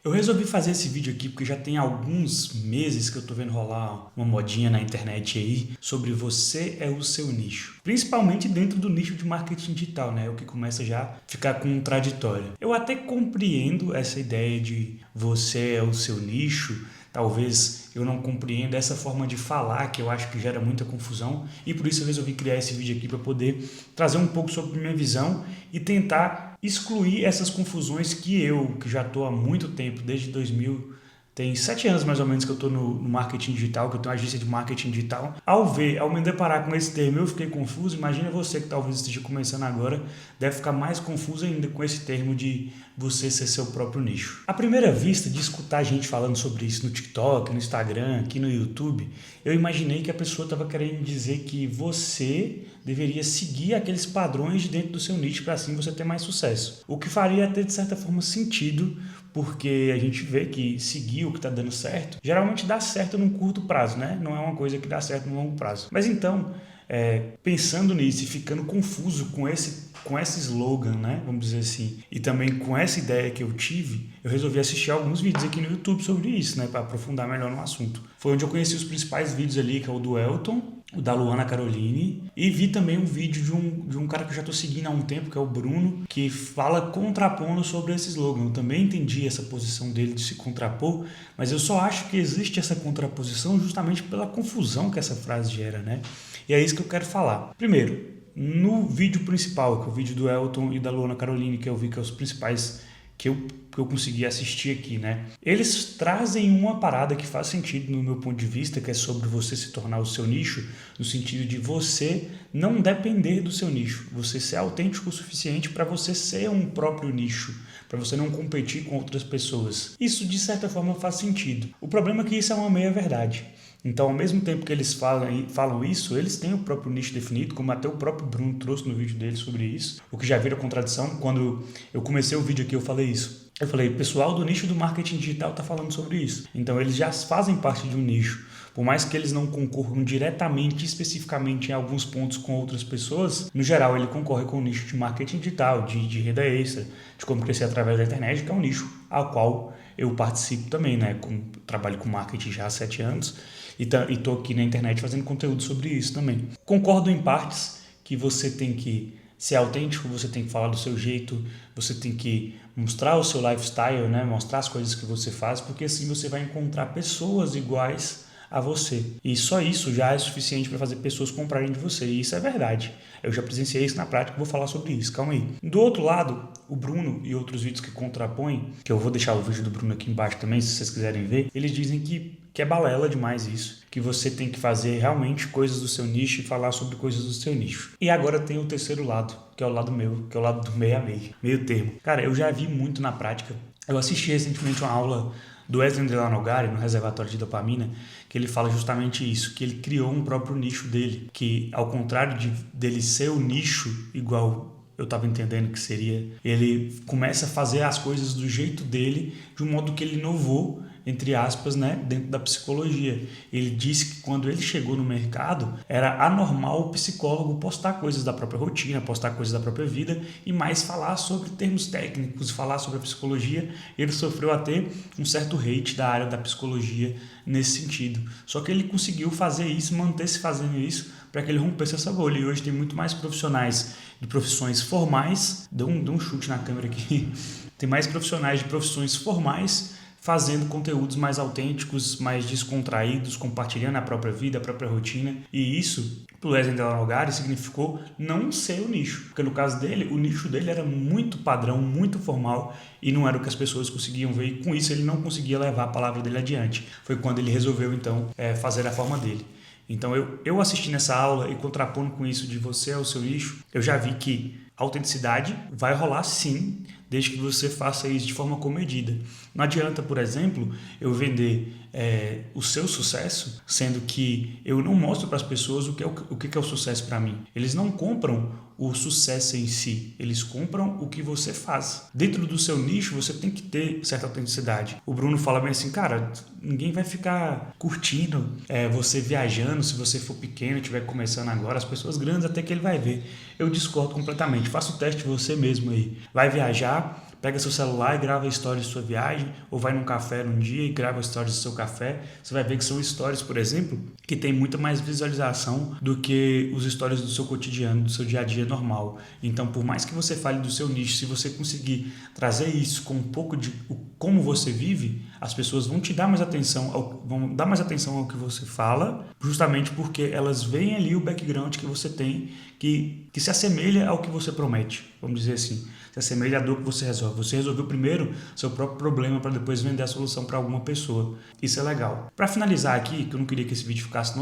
Eu resolvi fazer esse vídeo aqui porque já tem alguns meses que eu tô vendo rolar uma modinha na internet aí sobre você é o seu nicho. Principalmente dentro do nicho de marketing digital, né? O que começa já a ficar contraditório. Eu até compreendo essa ideia de você é o seu nicho. Talvez eu não compreenda essa forma de falar, que eu acho que gera muita confusão, e por isso eu resolvi criar esse vídeo aqui para poder trazer um pouco sobre minha visão e tentar excluir essas confusões que já estou há muito tempo, desde 2000, tem 7 anos mais ou menos que eu estou no marketing digital, que eu tenho uma agência de marketing digital. Ao me deparar com esse termo, eu fiquei confuso. Imagina você que talvez esteja começando agora, deve ficar mais confuso ainda com esse termo de você ser seu próprio nicho. À primeira vista, de escutar gente falando sobre isso no TikTok, no Instagram, aqui no YouTube, eu imaginei que a pessoa estava querendo dizer que você deveria seguir aqueles padrões de dentro do seu nicho para assim você ter mais sucesso. O que faria até de certa forma sentido, porque a gente vê que seguir o que está dando certo, geralmente dá certo num curto prazo, né? Não é uma coisa que dá certo no longo prazo. Mas então, pensando nisso e ficando confuso com esse slogan, né? Vamos dizer assim, e também com essa ideia que eu tive, eu resolvi assistir alguns vídeos aqui no YouTube sobre isso, né? Para aprofundar melhor no assunto. Foi onde eu conheci os principais vídeos ali, que é o do Elton, o da Luana Caroline, e vi também um vídeo de um cara que eu já estou seguindo há um tempo, que é o Bruno, que fala contrapondo sobre esse slogan. Eu também entendi essa posição dele de se contrapor, mas eu só acho que existe essa contraposição justamente pela confusão que essa frase gera, né? E é isso que eu quero falar. Primeiro, no vídeo principal, que é o vídeo do Elton e da Luana Caroline, que eu vi que é os principais que eu consegui assistir aqui, né? Eles trazem uma parada que faz sentido no meu ponto de vista, que é sobre você se tornar o seu nicho, no sentido de você não depender do seu nicho, você ser autêntico o suficiente para você ser um próprio nicho, para você não competir com outras pessoas. Isso, de certa forma, faz sentido. O problema é que isso é uma meia-verdade. Então, ao mesmo tempo que eles falam isso, eles têm o próprio nicho definido, como até o próprio Bruno trouxe no vídeo dele sobre isso, o que já vira contradição. Quando eu comecei o vídeo aqui, eu falei isso. Eu falei, o pessoal do nicho do marketing digital está falando sobre isso. Então, eles já fazem parte de um nicho. Por mais que eles não concorram diretamente, especificamente em alguns pontos com outras pessoas, no geral ele concorre com o nicho de marketing digital, de renda extra, de como crescer através da internet, que é um nicho ao qual eu participo também, né? Trabalho com marketing já há 7 anos e estou aqui na internet fazendo conteúdo sobre isso também. Concordo em partes que você tem que ser autêntico, você tem que falar do seu jeito, você tem que mostrar o seu lifestyle, né? Mostrar as coisas que você faz, porque assim você vai encontrar pessoas iguais a você. E só isso já é suficiente para fazer pessoas comprarem de você. E isso é verdade. Eu já presenciei isso na prática, vou falar sobre isso. Calma aí. Do outro lado, o Bruno e outros vídeos que contrapõem, que eu vou deixar o vídeo do Bruno aqui embaixo também, se vocês quiserem ver, eles dizem que é balela demais isso. Que você tem que fazer realmente coisas do seu nicho e falar sobre coisas do seu nicho. E agora tem o terceiro lado, que é o lado meu, que é o lado do meio a meio. Meio termo. Cara, eu já vi muito na prática. Eu assisti recentemente uma aula do Wesley Delanogari, no Reservatório de Dopamina, que ele fala justamente isso, que ele criou um próprio nicho dele, que ao contrário dele ser o nicho igual eu estava entendendo que seria, ele começa a fazer as coisas do jeito dele, de um modo que ele inovou, entre aspas, né, dentro da psicologia. Ele disse que quando ele chegou no mercado, era anormal o psicólogo postar coisas da própria rotina, postar coisas da própria vida e mais falar sobre termos técnicos, falar sobre a psicologia. Ele sofreu até um certo hate da área da psicologia nesse sentido. Só que ele conseguiu fazer isso, manter-se fazendo isso, para que ele rompesse essa bolha. E hoje tem muito mais profissionais de profissões formais, deu um chute na câmera aqui, tem mais profissionais de profissões formais fazendo conteúdos mais autênticos, mais descontraídos, compartilhando a própria vida, a própria rotina. E isso, para o Wesley Delanogari, significou não ser o nicho. Porque no caso dele, o nicho dele era muito padrão, muito formal, e não era o que as pessoas conseguiam ver. E com isso ele não conseguia levar a palavra dele adiante. Foi quando ele resolveu, então, fazer a forma dele. Então, eu assistindo essa aula e contrapondo com isso de você é o seu nicho, eu já vi que a autenticidade vai rolar sim, desde que você faça isso de forma comedida. Não adianta, por exemplo, eu vender o seu sucesso, sendo que eu não mostro para as pessoas o que é o sucesso para mim. Eles não compram o sucesso em si, eles compram o que você faz. Dentro do seu nicho, você tem que ter certa autenticidade. O Bruno fala bem assim, cara, ninguém vai ficar curtindo você viajando, se você for pequeno e estiver começando agora, as pessoas grandes até que ele vai ver. Eu discordo completamente. Faça o teste você mesmo aí. Vai viajar, pega seu celular e grava stories de sua viagem, ou vai num café num dia e grava stories do seu café. Você vai ver que são stories, por exemplo, que tem muita mais visualização do que os stories do seu cotidiano, do seu dia a dia normal. Então, por mais que você fale do seu nicho, se você conseguir trazer isso com um pouco de como você vive, as pessoas vão te dar mais atenção, vão dar mais atenção ao que você fala, justamente porque elas veem ali o background que você tem, que se assemelha ao que você promete, vamos dizer assim. Se assemelha à dor que você resolve. Você resolveu primeiro seu próprio problema para depois vender a solução para alguma pessoa. Isso é legal. Para finalizar aqui, que eu não queria que esse vídeo ficasse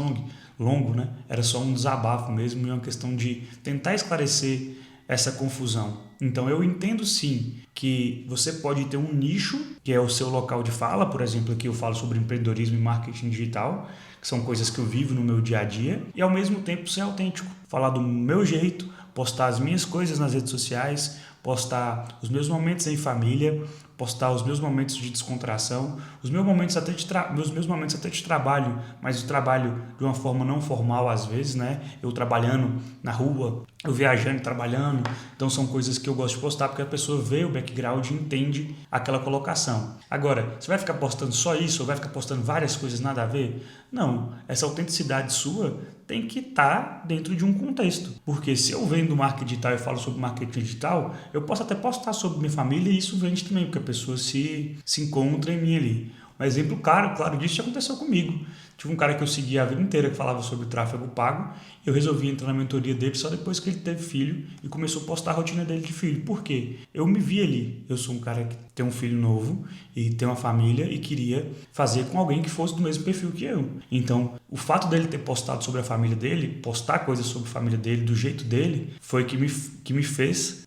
longo, né? Era só um desabafo mesmo e uma questão de tentar esclarecer essa confusão. Então eu entendo sim que você pode ter um nicho, que é o seu local de fala. Por exemplo, aqui eu falo sobre empreendedorismo e marketing digital, que são coisas que eu vivo no meu dia a dia, e ao mesmo tempo ser autêntico, falar do meu jeito, postar as minhas coisas nas redes sociais, postar os meus momentos em família, postar os meus momentos de descontração, os meus momentos até de trabalho, mas de trabalho de uma forma não formal às vezes, né? Eu trabalhando na rua, eu viajando e trabalhando. Então são coisas que eu gosto de postar porque a pessoa vê o background e entende aquela colocação. Agora, você vai ficar postando só isso ou vai ficar postando várias coisas nada a ver? Não, essa autenticidade sua tem que estar dentro de um contexto. Porque se eu vendo marketing digital e falo sobre marketing digital, eu posso até postar sobre minha família e isso vende também, porque a pessoa se encontra em mim ali. Um exemplo claro disso já aconteceu comigo. Tive um cara que eu seguia a vida inteira que falava sobre tráfego pago. Eu resolvi entrar na mentoria dele só depois que ele teve filho e começou a postar a rotina dele de filho. Por quê? Eu me vi ali. Eu sou um cara que tem um filho novo e tem uma família e queria fazer com alguém que fosse do mesmo perfil que eu. Então, o fato dele ter postado sobre a família dele, postar coisas sobre a família dele, do jeito dele, foi que me fez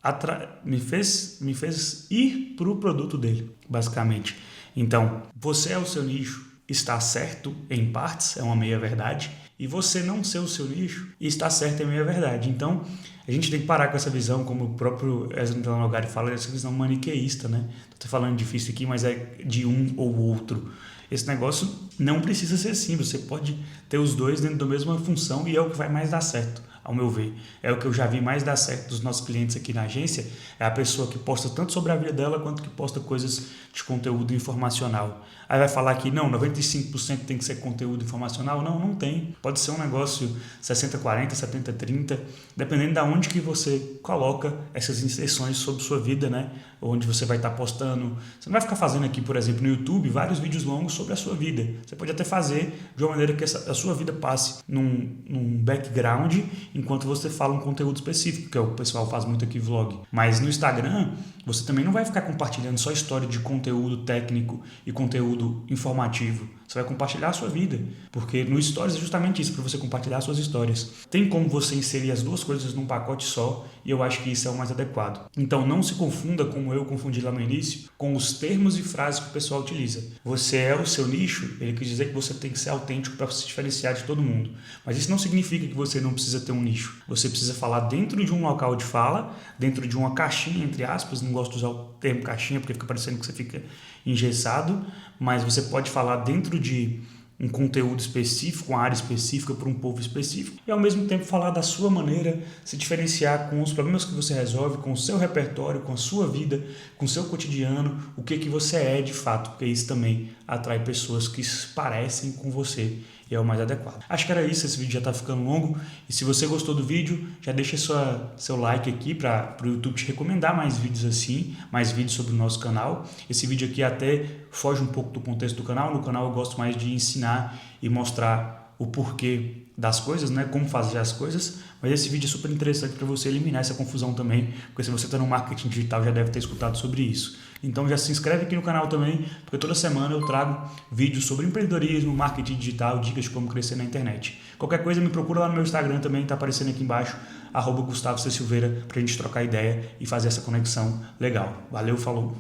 ir para o produto dele, basicamente. Então, você é o seu nicho, está certo em partes, é uma meia-verdade, e você não ser o seu nicho está certo em meia-verdade. Então, a gente tem que parar com essa visão, como o próprio Ezra Nogari fala, essa visão maniqueísta, né? Estou falando difícil aqui, mas é de um ou outro. Esse negócio não precisa ser assim, você pode ter os dois dentro da mesma função e é o que vai mais dar certo, ao meu ver. É o que eu já vi mais dar certo dos nossos clientes aqui na agência, é a pessoa que posta tanto sobre a vida dela quanto que posta coisas de conteúdo informacional. Aí vai falar que não, 95% tem que ser conteúdo informacional? Não tem. Pode ser um negócio 60-40, 70-30, dependendo de onde que você coloca essas inserções sobre sua vida, né? Onde você vai estar postando. Você não vai ficar fazendo aqui, por exemplo, no YouTube, vários vídeos longos sobre a sua vida. Você pode até fazer de uma maneira que a sua vida passe num background, enquanto você fala um conteúdo específico, que é o pessoal faz muito aqui vlog. Mas no Instagram, você também não vai ficar compartilhando só história de conteúdo técnico e conteúdo informativo. Você vai compartilhar a sua vida, porque no Stories é justamente isso, para você compartilhar suas histórias. Tem como você inserir as duas coisas num pacote só, e eu acho que isso é o mais adequado. Então não se confunda, como eu confundi lá no início, com os termos e frases que o pessoal utiliza. Você é o seu nicho, ele quer dizer que você tem que ser autêntico para se diferenciar de todo mundo. Mas isso não significa que você não precisa ter um nicho. Você precisa falar dentro de um local de fala, dentro de uma caixinha, entre aspas, não gosto de usar o termo caixinha, porque fica parecendo que você fica engessado, mas você pode falar dentro de um conteúdo específico, uma área específica para um povo específico e ao mesmo tempo falar da sua maneira, se diferenciar com os problemas que você resolve, com o seu repertório, com a sua vida, com o seu cotidiano, o que você é de fato, porque isso também atrai pessoas que se parecem com você e é o mais adequado. Acho que era isso, esse vídeo já está ficando longo e se você gostou do vídeo, já deixa seu like aqui para o YouTube te recomendar mais vídeos assim, mais vídeos sobre o nosso canal. Esse vídeo aqui até foge um pouco do contexto do canal, no canal eu gosto mais de ensinar e mostrar o porquê das coisas, né? Como fazer as coisas, mas esse vídeo é super interessante para você eliminar essa confusão também, porque se você está no marketing digital já deve ter escutado sobre isso. Então já se inscreve aqui no canal também, porque toda semana eu trago vídeos sobre empreendedorismo, marketing digital, dicas de como crescer na internet. Qualquer coisa me procura lá no meu Instagram também, está aparecendo aqui embaixo, @GustavoCSilveira, para a gente trocar ideia e fazer essa conexão legal. Valeu, falou!